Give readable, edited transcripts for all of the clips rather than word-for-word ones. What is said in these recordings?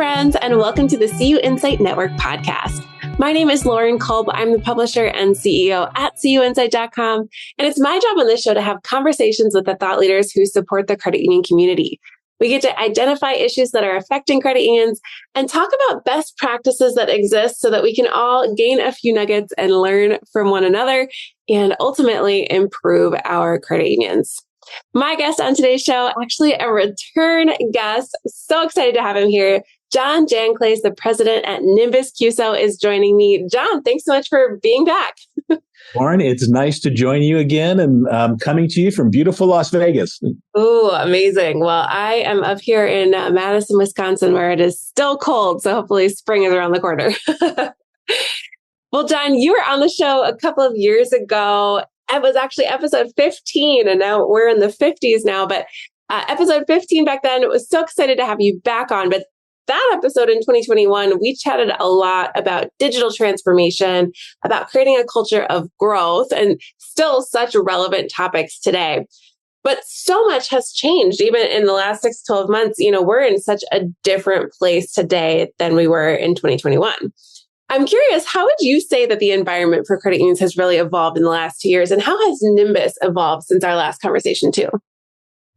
friends, and welcome to the CUInsight Network podcast. My name is Lauren Culp. I'm the publisher and CEO at CUInsight.com, and it's my job on this show to have conversations with the thought leaders who support the credit union community. We get to identify issues that are affecting credit unions and talk about best practices that exist so that we can all gain a few nuggets and learn from one another and ultimately improve our credit unions. My guest on today's show, actually a return guest. So excited to have him here. John Janclaes, the president at Nymbus CUSO, is joining me. John, thanks so much for being back. Lauren, it's nice to join you again, and I'm coming to you from beautiful Las Vegas. Ooh, amazing. Well, I am up here in Madison, Wisconsin, where it is still cold. So hopefully spring is around the corner. Well, John, you were on the show a couple of years ago. It was actually episode 15, and now we're in the 50s now. But episode 15 back then, it was so excited to have you back on. But that episode in 2021, we chatted a lot about digital transformation, about creating a culture of growth, and still such relevant topics today. But so much has changed, even in the last 6 to 12 months. We're in such a different place today than we were in 2021. I'm curious, how would you say that the environment for credit unions has really evolved in the last 2 years? And how has Nymbus evolved since our last conversation too?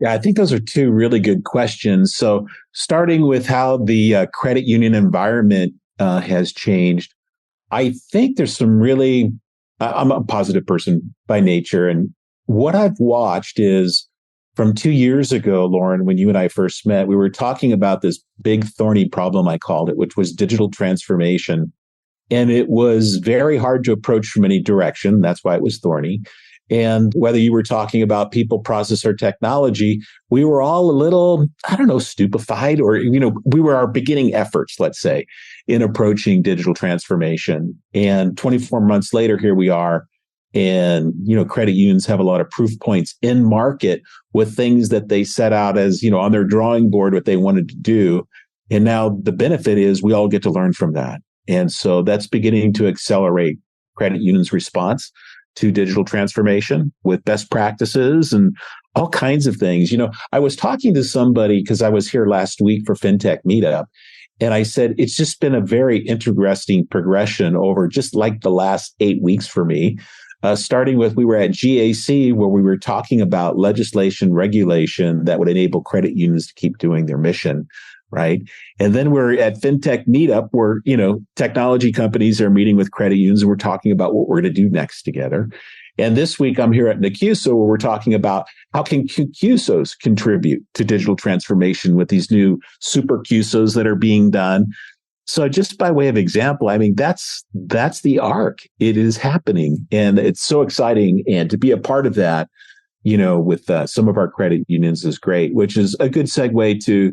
Yeah, I think those are two really good questions. So starting with how the credit union environment has changed, I think there's some really, I'm a positive person by nature. And what I've watched is from 2 years ago, Lauren, when you and I first met, we were talking about this big thorny problem, I called it, which was digital transformation. And it was very hard to approach from any direction. That's why it was thorny. And whether you were talking about people, process, or technology, we were all a little, stupefied, or, we were our beginning efforts, let's say, in approaching digital transformation. And 24 months later, here we are. And, credit unions have a lot of proof points in market with things that they set out as, on their drawing board, what they wanted to do. And now the benefit is we all get to learn from that. And so that's beginning to accelerate credit unions' response to digital transformation with best practices and all kinds of things. I was talking to somebody because I was here last week for FinTech Meetup, and I said, it's just been a very interesting progression over just like the last 8 weeks for me, starting with, we were at GAC where we were talking about legislation, regulation that would enable credit unions to keep doing their mission. Right. And then we're at FinTech Meetup where, technology companies are meeting with credit unions and we're talking about what we're going to do next together. And this week I'm here at CUSO where we're talking about how can CUSOs contribute to digital transformation with these new super CUSOs that are being done. So just by way of example, that's the arc. It is happening and it's so exciting. And to be a part of that, with some of our credit unions is great, which is a good segue to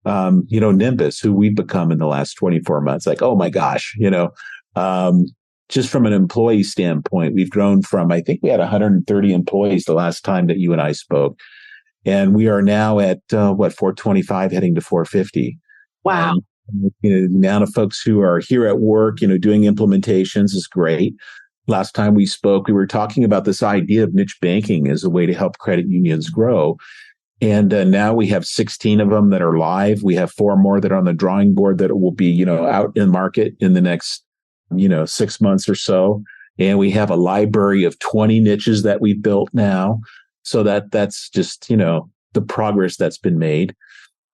Nymbus, who we've become in the last 24 months. Like, oh my gosh, just from an employee standpoint, we've grown from, I think we had 130 employees the last time that you and I spoke. And we are now at, 425 heading to 450. Wow. The amount of folks who are here at work, doing implementations is great. Last time we spoke, we were talking about this idea of niche banking as a way to help credit unions grow. And now we have 16 of them that are live. We have 4 more that are on the drawing board that will be, out in market in the next, 6 months or so. And we have a library of 20 niches that we've built now. So that's just, the progress that's been made.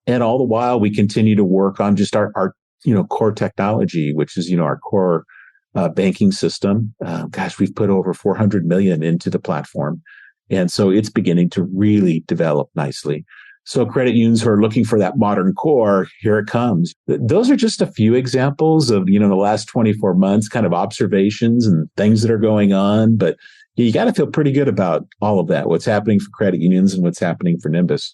And all the while, we continue to work on just our core technology, which is, our core banking system. We've put over 400 million into the platform. And so it's beginning to really develop nicely. So credit unions who are looking for that modern core, here it comes. Those are just a few examples of, the last 24 months kind of observations and things that are going on. But you got to feel pretty good about all of that, what's happening for credit unions and what's happening for Nymbus.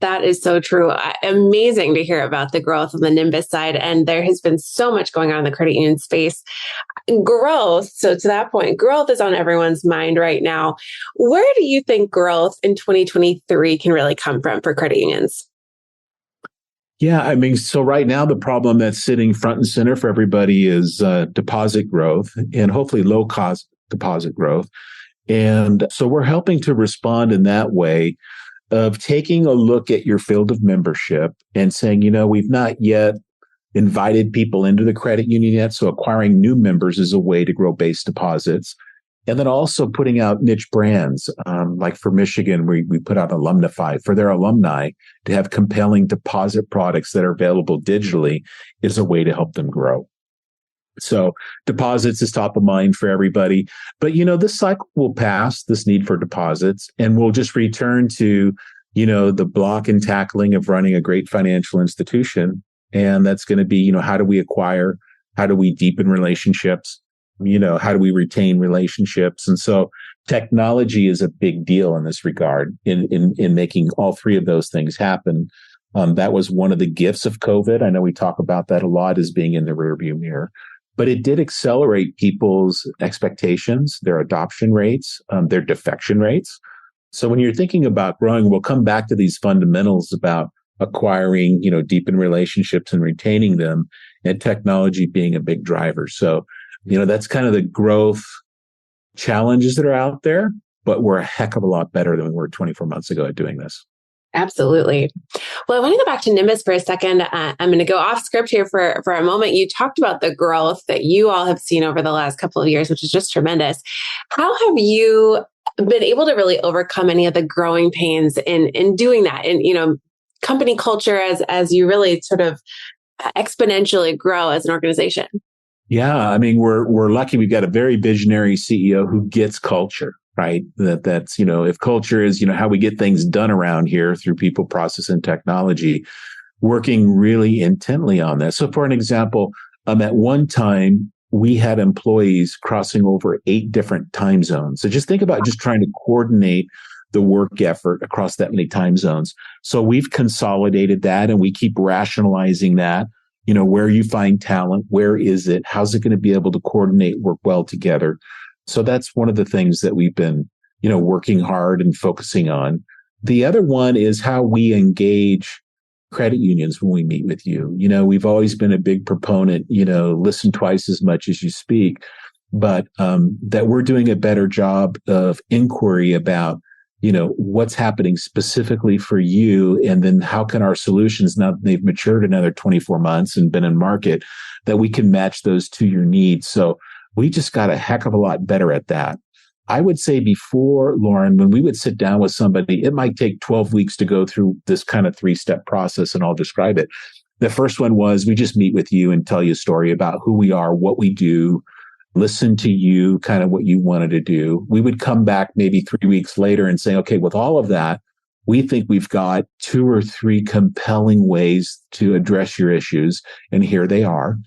That is so true. Amazing to hear about the growth on the Nymbus side. And there has been so much going on in the credit union space. Growth. So to that point, growth is on everyone's mind right now. Where do you think growth in 2023 can really come from for credit unions? Yeah, so right now, the problem that's sitting front and center for everybody is deposit growth and hopefully low cost deposit growth. And so we're helping to respond in that way of taking a look at your field of membership and saying, we've not yet invited people into the credit union yet. So acquiring new members is a way to grow base deposits. And then also putting out niche brands, like for Michigan, we put out Alumnify for their alumni to have compelling deposit products that are available digitally is a way to help them grow. So deposits is top of mind for everybody. But, this cycle will pass, this need for deposits, and we'll just return to, the block and tackling of running a great financial institution. And that's going to be, how do we acquire? How do we deepen relationships? How do we retain relationships? And so technology is a big deal in this regard in making all three of those things happen. That was one of the gifts of COVID. I know we talk about that a lot as being in the rearview mirror, but it did accelerate people's expectations, their adoption rates, their defection rates. So when you're thinking about growing, we'll come back to these fundamentals about acquiring, deepen relationships and retaining them, and technology being a big driver. So, that's kind of the growth challenges that are out there, but we're a heck of a lot better than we were 24 months ago at doing this. Absolutely. Well, I want to go back to Nymbus for a second. I'm going to go off script here for a moment. You talked about the growth that you all have seen over the last couple of years, which is just tremendous. How have you been able to really overcome any of the growing pains in doing that? And, company culture as you really sort of exponentially grow as an organization? Yeah, I mean, we're lucky. We've got a very visionary CEO who gets culture, right? That's if culture is how we get things done around here through people, process, and technology, working really intently on that. So, for an example, at one time we had employees crossing over 8 different time zones. So just think about just trying to coordinate the work effort across that many time zones. So we've consolidated that, and we keep rationalizing that. Where you find talent, where is it? How's it going to be able to coordinate, work well together? So that's one of the things that we've been, working hard and focusing on. The other one is how we engage credit unions when we meet with you. We've always been a big proponent, listen twice as much as you speak, but that we're doing a better job of inquiry about what's happening specifically for you, and then how can our solutions, now that they've matured another 24 months and been in market, that we can match those to your needs. So we just got a heck of a lot better at that. I would say before, Lauren, when we would sit down with somebody, it might take 12 weeks to go through this kind of 3-step process, and I'll describe it. The first one was we just meet with you and tell you a story about who we are, what we do, listen to you, kind of what you wanted to do. We would come back maybe 3 weeks later and say, okay, with all of that, we think we've got 2 or 3 compelling ways to address your issues, and here they are.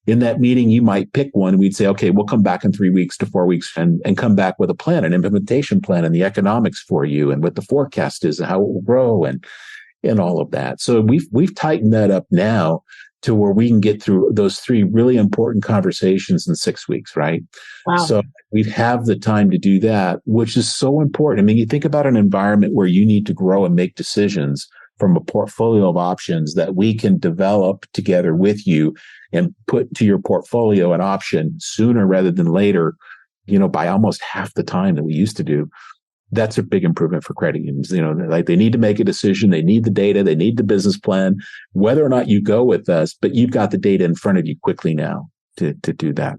In that meeting, you might pick one, and we'd say, okay, we'll come back in 3 weeks to 4 weeks and come back with a plan, an implementation plan, and the economics for you, and what the forecast is, and how it will grow, and all of that. So we've tightened that up now to where we can get through those 3 really important conversations in 6 weeks, right? Wow. So we have the time to do that, which is so important. I mean, you think about an environment where you need to grow and make decisions from a portfolio of options that we can develop together with you and put to your portfolio an option sooner rather than later, by almost half the time that we used to do. That's a big improvement for credit unions. Like they need to make a decision. They need the data. They need the business plan, whether or not you go with us, but you've got the data in front of you quickly now to do that.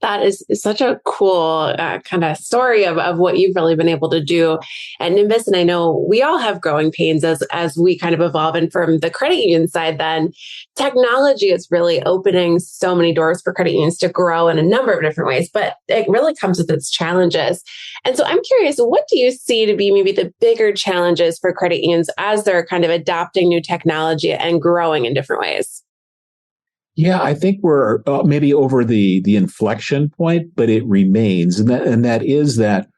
That is such a cool kind of story of what you've really been able to do at Nymbus. And I know we all have growing pains as we kind of evolve. And from the credit union side, then technology is really opening so many doors for credit unions to grow in a number of different ways, but it really comes with its challenges. And so I'm curious, what do you see to be maybe the bigger challenges for credit unions as they're kind of adopting new technology and growing in different ways? Yeah, I think we're maybe over the inflection point, but it remains, and that is that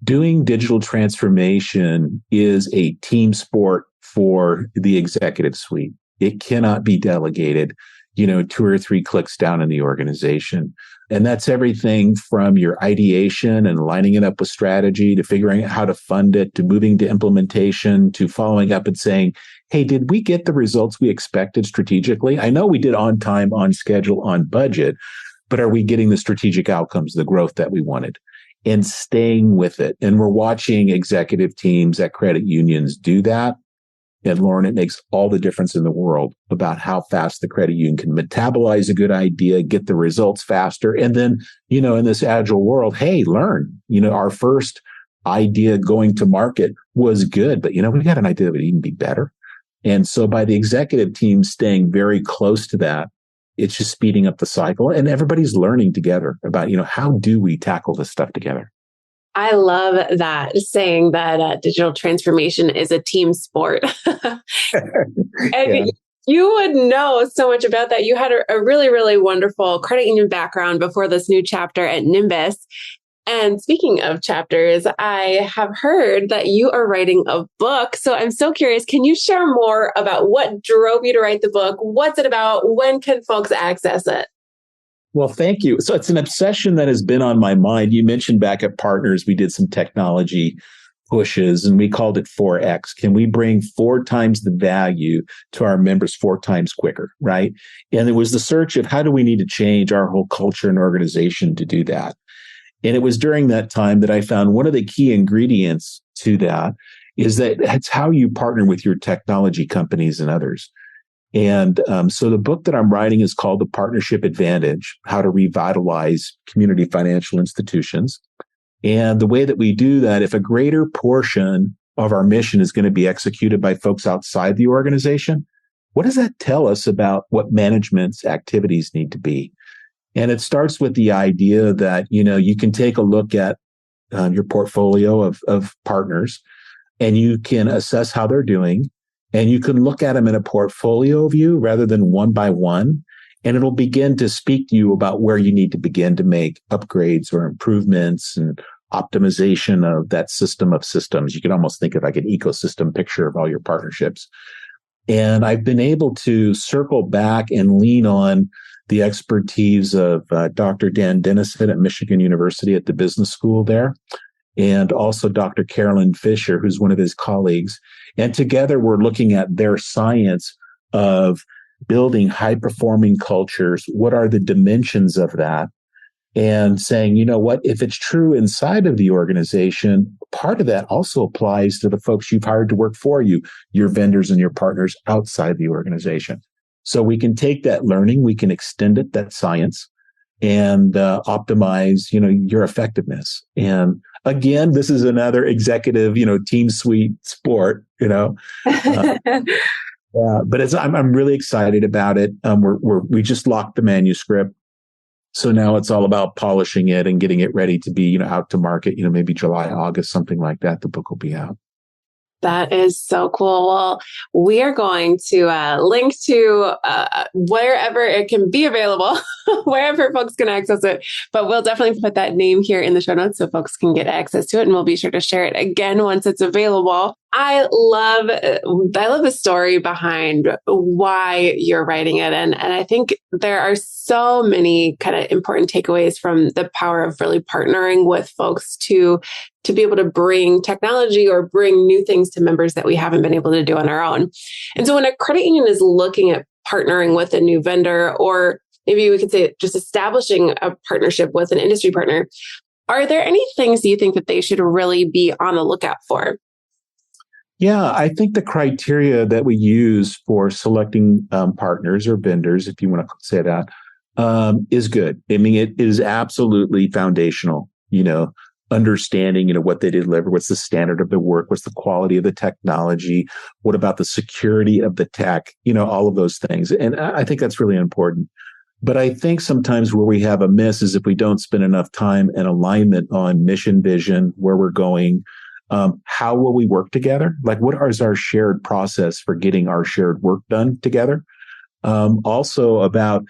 doing digital transformation is a team sport for the executive suite. It cannot be delegated, 2 or 3 clicks down in the organization. And that's everything from your ideation and lining it up with strategy to figuring out how to fund it, to moving to implementation, to following up and saying, hey, did we get the results we expected strategically? I know we did on time, on schedule, on budget, but are we getting the strategic outcomes, the growth that we wanted? And staying with it. And we're watching executive teams at credit unions do that. And Lauren, it makes all the difference in the world about how fast the credit union can metabolize a good idea, get the results faster. And then, in this agile world, hey, learn. Our first idea going to market was good, but, we got an idea that would even be better. And so by the executive team staying very close to that, it's just speeding up the cycle, and everybody's learning together about, how do we tackle this stuff together? I love that saying that digital transformation is a team sport. And Yeah. you would know so much about that. You had a really, really wonderful credit union background before this new chapter at Nymbus. And speaking of chapters, I have heard that you are writing a book. So I'm so curious, can you share more about what drove you to write the book? What's it about? When can folks access it? Well, thank you. So it's an obsession that has been on my mind. You mentioned back at Partners, we did some technology pushes and we called it 4X. Can we bring 4 times the value to our members 4 times quicker, right? And it was the search of how do we need to change our whole culture and organization to do that? And it was during that time that I found one of the key ingredients to that is that it's how you partner with your technology companies and others. And so the book that I'm writing is called The Partnership Advantage, How to Revitalize Community Financial Institutions. And the way that we do that, if a greater portion of our mission is going to be executed by folks outside the organization, what does that tell us about what management's activities need to be? And it starts with the idea that, you can take a look at your portfolio of partners and you can assess how they're doing. And you can look at them in a portfolio view rather than one by one. And it'll begin to speak to you about where you need to begin to make upgrades or improvements and optimization of that system of systems. You can almost think of like an ecosystem picture of all your partnerships. And I've been able to circle back and lean on the expertise of Dr. Dan Dennison at Michigan University at the business school there, and also Dr. Carolyn Fisher, who's one of his colleagues. And together we're looking at their science of building high-performing cultures. What are the dimensions of that? And saying, if it's true inside of the organization, part of that also applies to the folks you've hired to work for you, your vendors and your partners outside the organization. So we can take that learning, we can extend it, that science, and optimize, your effectiveness. And again, this is another executive, team suite sport, but I'm really excited about it. We just locked the manuscript. So now it's all about polishing it and getting it ready to be, out to market, maybe July, August, something like that. The book will be out. That is so cool. Well, we are going to link to wherever it can be available, wherever folks can access it. But we'll definitely put that name here in the show notes so folks can get access to it. And we'll be sure to share it again once it's available. I love the story behind why you're writing it. And I think there are so many kind of important takeaways from the power of really partnering with folks to be able to bring technology or bring new things to members that we haven't been able to do on our own. And so when a credit union is looking at partnering with a new vendor, or maybe we could say just establishing a partnership with an industry partner, are there any things you think that they should really be on the lookout for? Yeah, I think the criteria that we use for selecting partners or vendors, if you want to say that, is good. I mean, it is absolutely foundational, understanding, what they deliver, what's the standard of the work, what's the quality of the technology, what about the security of the tech, all of those things. And I think that's really important. But I think sometimes where we have a miss is if we don't spend enough time and alignment on mission, vision, where we're going. How will we work together? Like, what is our shared process for getting our shared work done together? Also about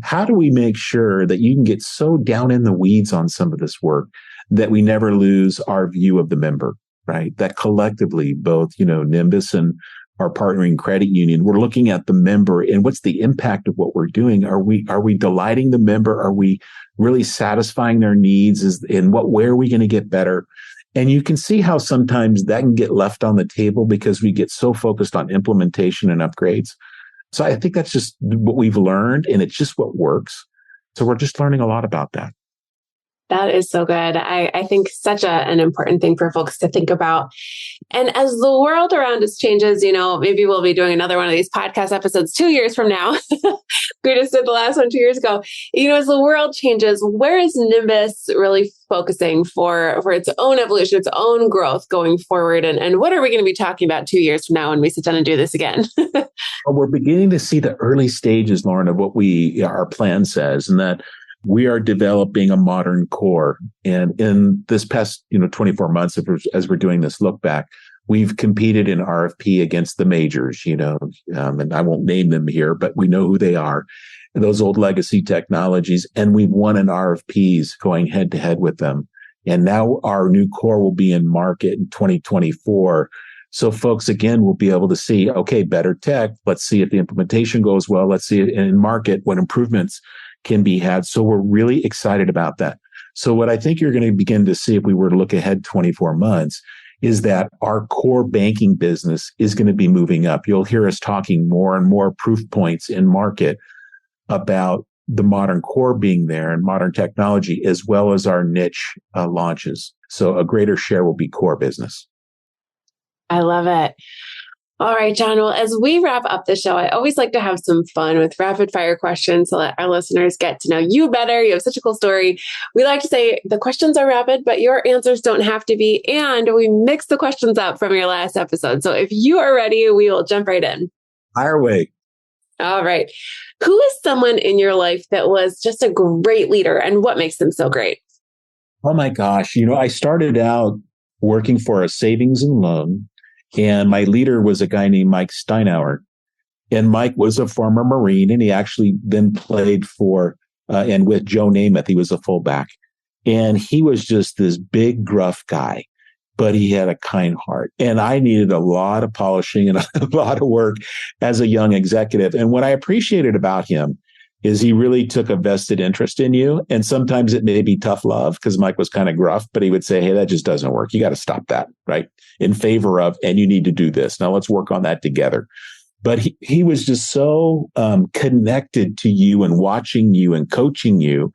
how do we make sure that you can get so down in the weeds on some of this work that we never lose our view of the member, right? That collectively, both, Nymbus and our partnering credit union, we're looking at the member and what's the impact of what we're doing? Are we delighting the member? Are we really satisfying their needs? Where are we going to get better? And you can see how sometimes that can get left on the table because we get so focused on implementation and upgrades. So I think that's just what we've learned, and it's just what works. So we're just learning a lot about that. That is so good. I think such an important thing for folks to think about. And as the world around us changes, maybe we'll be doing another one of these podcast episodes 2 years from now. We just did the last one 2 years ago. As the world changes, where is Nymbus really focusing for its own evolution, its own growth going forward? And what are we going to be talking about 2 years from now when we sit down and do this again? Well, we're beginning to see the early stages, Lauren, of what our plan says, and that we are developing a modern core. And in this past, 24 months, as we're doing this look back, we've competed in RFP against the majors, and I won't name them here, but we know who they are, those old legacy technologies. And we've won in RFPs going head to head with them. And now our new core will be in market in 2024. So folks, again, will be able to see, okay, better tech. Let's see if the implementation goes well. Let's see in market what improvements can be had. So we're really excited about that. So what I think you're going to begin to see if we were to look ahead 24 months is that our core banking business is going to be moving up. You'll hear us talking more and more proof points in market about the modern core being there and modern technology, as well as our niche launches. So a greater share will be core business. I love it. All right, John. Well, as we wrap up the show, I always like to have some fun with rapid fire questions so that our listeners get to know you better. You have such a cool story. We like to say the questions are rapid, but your answers don't have to be. And we mix the questions up from your last episode. So if you are ready, we will jump right in. Fire away. All right. Who is someone in your life that was just a great leader, and what makes them so great? Oh my gosh. I started out working for a savings and loan, and my leader was a guy named Mike Steinauer. And Mike was a former Marine, and he actually then played for and with Joe Namath. He was a fullback. And he was just this big, gruff guy, but he had a kind heart. And I needed a lot of polishing and a lot of work as a young executive. And what I appreciated about him is he really took a vested interest in you. And sometimes it may be tough love because Mike was kind of gruff, but he would say, hey, that just doesn't work. You got to stop that, right? In favor of, and you need to do this. Now let's work on that together. But he was just so connected to you and watching you and coaching you,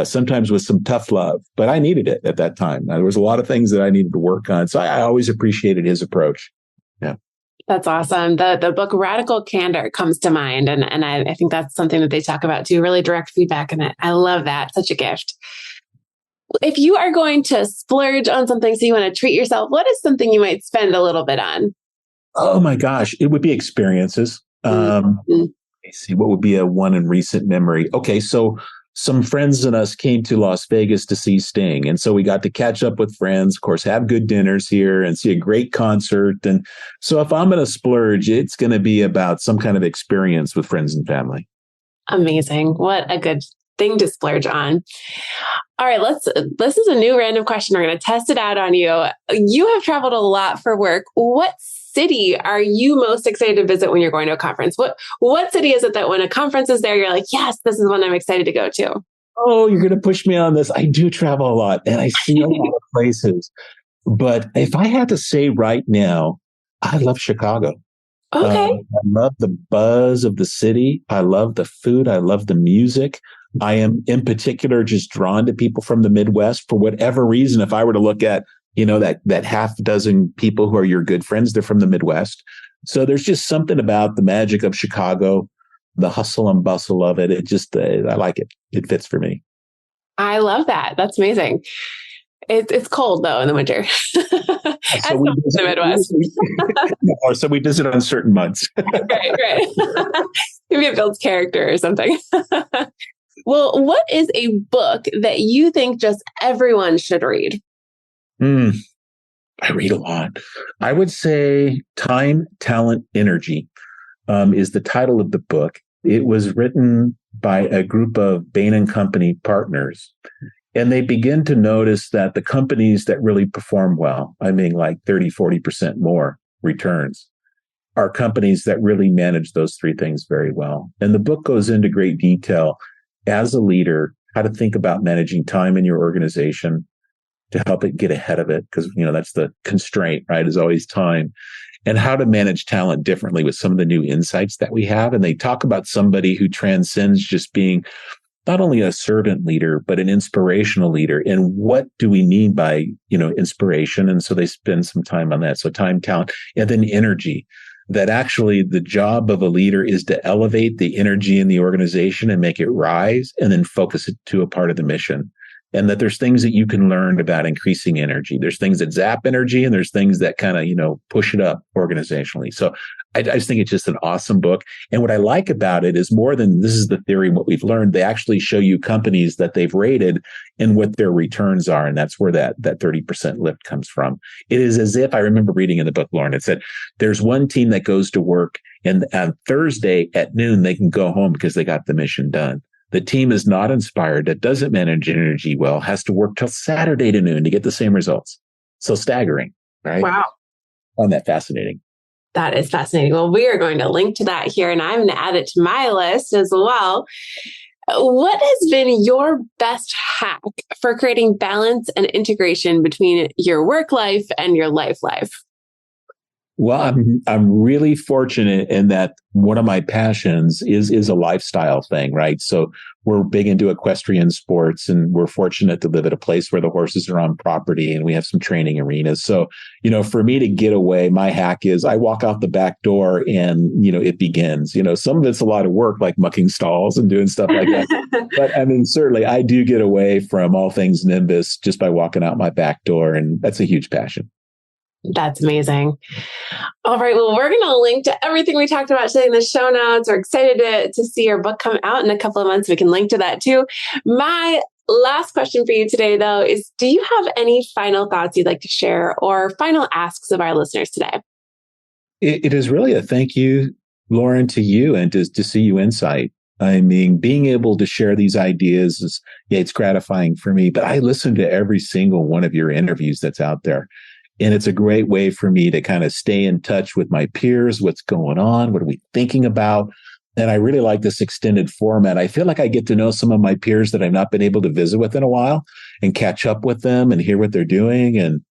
sometimes with some tough love. But I needed it at that time. There was a lot of things that I needed to work on. So I always appreciated his approach. Yeah. That's awesome. The book Radical Candor comes to mind. And I think that's something that they talk about too, really direct feedback in it. I love that. Such a gift. If you are going to splurge on something, so you want to treat yourself, what is something you might spend a little bit on? Oh my gosh, it would be experiences. Let's see, what would be a one in recent memory? Okay, so some friends and us came to Las Vegas to see Sting. And so we got to catch up with friends, of course, have good dinners here and see a great concert. And so if I'm going to splurge, it's going to be about some kind of experience with friends and family. Amazing. What a good thing to splurge on. All right, this is a new random question. We're going to test it out on you. You have traveled a lot for work. What city are you most excited to visit when you're going to a conference? What city is it that when a conference is there, you're like, yes, this is one I'm excited to go to? Oh, you're going to push me on this. I do travel a lot and I see a lot of places. But if I had to say right now, I love Chicago. Okay. I love the buzz of the city. I love the food. I love the music. I am in particular just drawn to people from the Midwest for whatever reason. If I were to look at, that half dozen people who are your good friends, they're from the Midwest. So there's just something about the magic of Chicago, the hustle and bustle of it. It just, I like it. It fits for me. I love that. That's amazing. It's cold though in the winter. So we visit, the Midwest. So we visit on certain months. Right. Maybe it builds character or something. Well, what is a book that you think just everyone should read? I read a lot. I would say Time, Talent, Energy is the title of the book. It was written by a group of Bain & Company partners. And they begin to notice that the companies that really perform well, I mean like 30, 40% more returns, are companies that really manage those three things very well. And the book goes into great detail as a leader, how to think about managing time in your organization to help it get ahead of it. Because, that's the constraint, right? Is always time, and how to manage talent differently with some of the new insights that we have. And they talk about somebody who transcends just being not only a servant leader, but an inspirational leader. And what do we mean by, inspiration? And so they spend some time on that. So time, talent, and then energy. That actually the job of a leader is to elevate the energy in the organization and make it rise, and then focus it to a part of the mission. And that there's things that you can learn about increasing energy. There's things that zap energy, and there's things that kind of, push it up organizationally. So I just think it's just an awesome book. And what I like about it is more than this is the theory, what we've learned, they actually show you companies that they've rated and what their returns are. And that's where that 30% lift comes from. It is as if I remember reading in the book, Lauren, it said, there's one team that goes to work and on Thursday at noon, they can go home because they got the mission done. The team is not inspired, that doesn't manage energy well, has to work till Saturday to noon to get the same results. So staggering, right? Wow. I find that fascinating. That is fascinating. Well, we are going to link to that here, and I'm going to add it to my list as well. What has been your best hack for creating balance and integration between your work life and your life? Well, I'm really fortunate in that one of my passions is a lifestyle thing, right? So we're big into equestrian sports, and we're fortunate to live at a place where the horses are on property and we have some training arenas. So, for me to get away, my hack is I walk out the back door and, it begins. Some of it's a lot of work, like mucking stalls and doing stuff like that. But certainly I do get away from all things Nymbus just by walking out my back door. And that's a huge passion. That's amazing. All right. Well, we're going to link to everything we talked about today in the show notes. We're excited to see your book come out in a couple of months. We can link to that too. My last question for you today, though, is do you have any final thoughts you'd like to share or final asks of our listeners today? It is really a thank you, Lauren, to you and to CUInsight. Being able to share these ideas is, it's gratifying for me, but I listen to every single one of your interviews that's out there. And it's a great way for me to kind of stay in touch with my peers. What's going on? What are we thinking about? And I really like this extended format. I feel like I get to know some of my peers that I've not been able to visit with in a while and catch up with them and hear what they're doing. And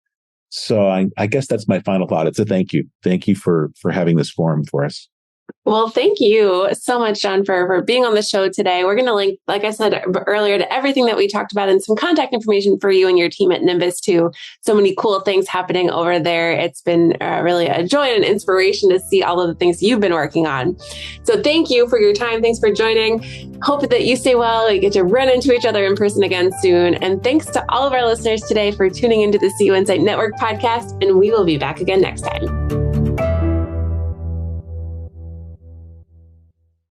so I guess that's my final thought. It's a thank you. Thank you for having this forum for us. Well, thank you so much, John, for being on the show today. We're going to link, like I said earlier, to everything that we talked about and some contact information for you and your team at Nymbus too. So many cool things happening over there. It's been really a joy and an inspiration to see all of the things you've been working on. So thank you for your time. Thanks for joining. Hope that you stay well. You get to run into each other in person again soon. And thanks to all of our listeners today for tuning into the CUInsight Network podcast. And we will be back again next time.